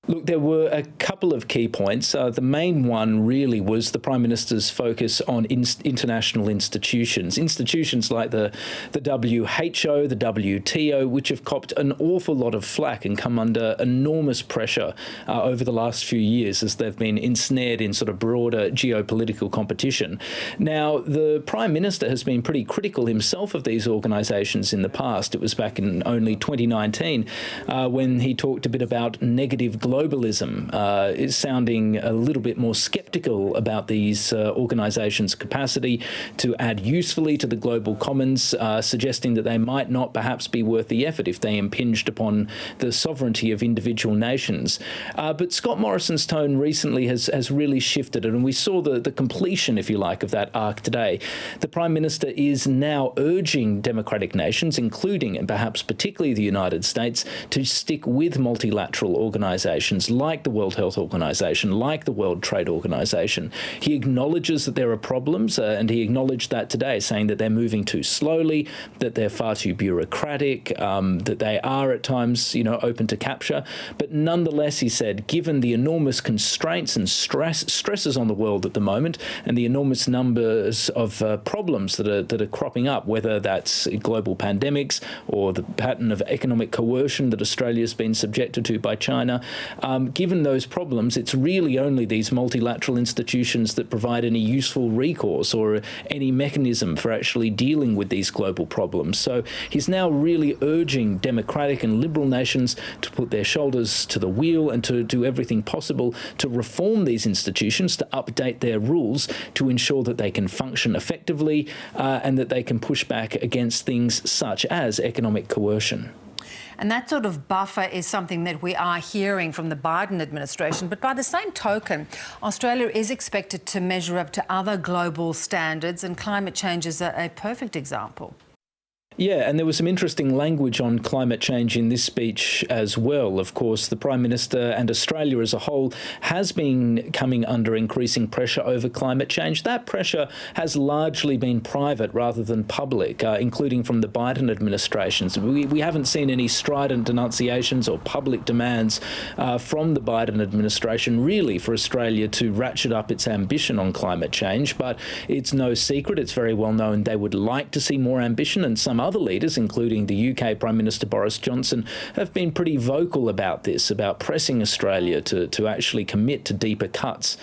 Look, there were a couple of key points. The main one really was the Prime Minister's focus on international institutions like the WHO, the WTO, which have copped an awful lot of flack and come under enormous pressure over the last few years as they've been ensnared in sort of broader geopolitical competition. Now, the Prime Minister has been pretty critical himself of these organisations in the past. It was back in only 2019 when he talked a bit about negative globalism, is sounding a little bit more sceptical about these organisations' capacity to add usefully to the global commons, suggesting that they might not perhaps be worth the effort if they impinged upon the sovereignty of individual nations. But Scott Morrison's tone recently has really shifted, and we saw the completion, if you like, of that arc today. The Prime Minister is now urging democratic nations, including and perhaps particularly the United States, to stick with multilateral organisations like the World Health Organization, like the World Trade Organization. He acknowledges that there are problems, and he acknowledged that today, saying that they're moving too slowly, that they're far too bureaucratic, that they are at times, open to capture. But nonetheless, he said, given the enormous constraints and stresses on the world at the moment, and the enormous numbers of problems that are cropping up, whether that's global pandemics or the pattern of economic coercion that Australia's been subjected to by China, given those problems, it's really only these multilateral institutions that provide any useful recourse or any mechanism for actually dealing with these global problems. So he's now really urging democratic and liberal nations to put their shoulders to the wheel and to do everything possible to reform these institutions, to update their rules to ensure that they can function effectively and that they can push back against things such as economic coercion. And that sort of buffer is something that we are hearing from the Biden administration. But by the same token, Australia is expected to measure up to other global standards, and climate change is a perfect example. Yeah, and there was some interesting language on climate change in this speech as well. Of course, the Prime Minister and Australia as a whole has been coming under increasing pressure over climate change. That pressure has largely been private rather than public, including from the Biden administration. So we haven't seen any strident denunciations or public demands from the Biden administration, really, for Australia to ratchet up its ambition on climate change. But it's no secret, it's very well known, they would like to see more ambition, and some other leaders, including the UK Prime Minister Boris Johnson, have been pretty vocal about this, about pressing Australia to actually commit to deeper cuts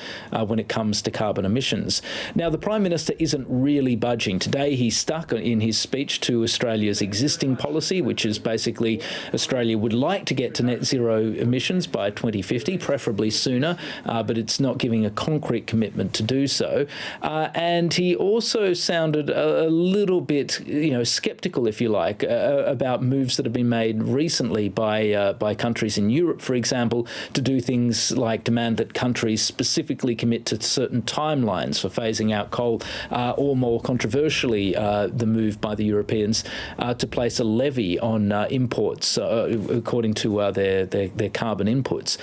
when it comes to carbon emissions. Now, the Prime Minister isn't really budging. Today, he stuck in his speech to Australia's existing policy, which is basically Australia would like to get to net zero emissions by 2050, preferably sooner, but it's not giving a concrete commitment to do so. And he also sounded a little bit, sceptical, if you like, about moves that have been made recently by countries in Europe, for example, to do things like demand that countries specifically commit to certain timelines for phasing out coal, or more controversially, the move by the Europeans to place a levy on imports according to their carbon inputs.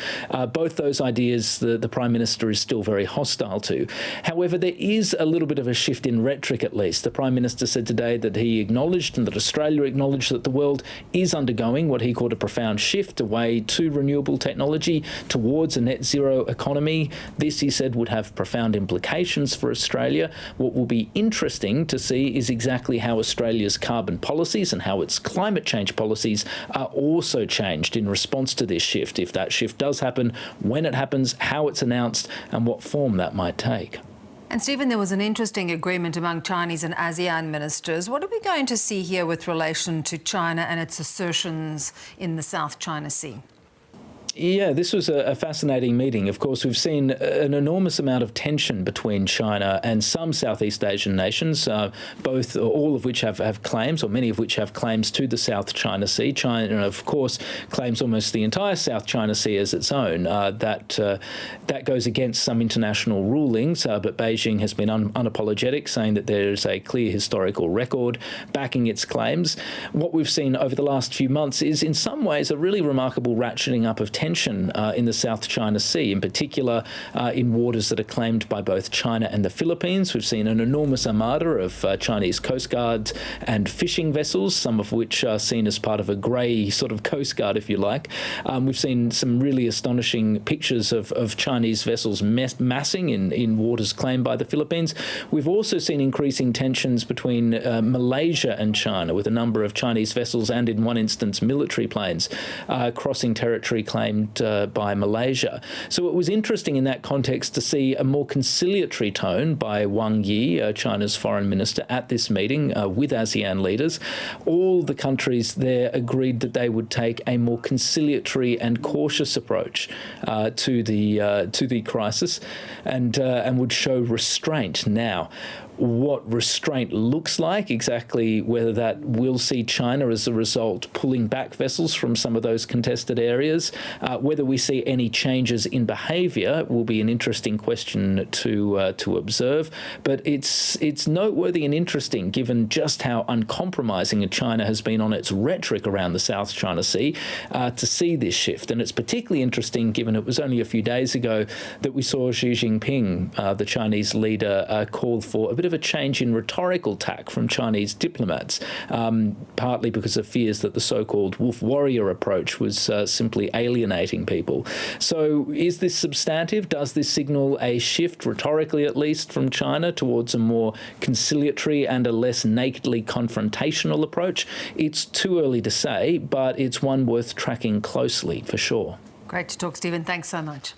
Both those ideas the Prime Minister is still very hostile to. However, there is a little bit of a shift in rhetoric, at least. The Prime Minister said today that he acknowledged and that Australia acknowledged that the world is undergoing what he called a profound shift away to renewable technology towards a net zero economy. This, he said, would have profound implications for Australia. What will be interesting to see is exactly how Australia's carbon policies and how its climate change policies are also changed in response to this shift. If that shift does happen, when it happens, how it's announced, and what form that might take. And Stephen, there was an interesting agreement among Chinese and ASEAN ministers. What are we going to see here with relation to China and its assertions in the South China Sea? Yeah, this was a fascinating meeting. Of course, we've seen an enormous amount of tension between China and some Southeast Asian nations, all of which have claims, or many of which have claims to the South China Sea. China, of course, claims almost the entire South China Sea as its own. That goes against some international rulings, but Beijing has been unapologetic, saying that there is a clear historical record backing its claims. What we've seen over the last few months is, in some ways, a really remarkable ratcheting up of tension tension in the South China Sea, in particular in waters that are claimed by both China and the Philippines. We've seen an enormous armada of Chinese Coast Guard and fishing vessels, some of which are seen as part of a grey sort of Coast Guard, if you like. We've seen some really astonishing pictures of Chinese vessels massing in waters claimed by the Philippines. We've also seen increasing tensions between Malaysia and China, with a number of Chinese vessels and, in one instance, military planes crossing territory claimed by Malaysia. So it was interesting in that context to see a more conciliatory tone by Wang Yi, China's foreign minister, at this meeting with ASEAN leaders. All the countries there agreed that they would take a more conciliatory and cautious approach to the crisis, and would show restraint. Now, what restraint looks like, exactly whether that will see China as a result pulling back vessels from some of those contested areas, whether we see any changes in behaviour will be an interesting question to observe. But it's noteworthy and interesting, given just how uncompromising China has been on its rhetoric around the South China Sea, to see this shift. And it's particularly interesting given it was only a few days ago that we saw Xi Jinping, the Chinese leader, call for a bit of a change in rhetorical tack from Chinese diplomats, partly because of fears that the so-called wolf warrior approach was simply alienating people. So is this substantive? Does this signal a shift, rhetorically at least, from China towards a more conciliatory and a less nakedly confrontational approach? It's too early to say, but it's one worth tracking closely for sure. Great to talk, Stephen. Thanks so much.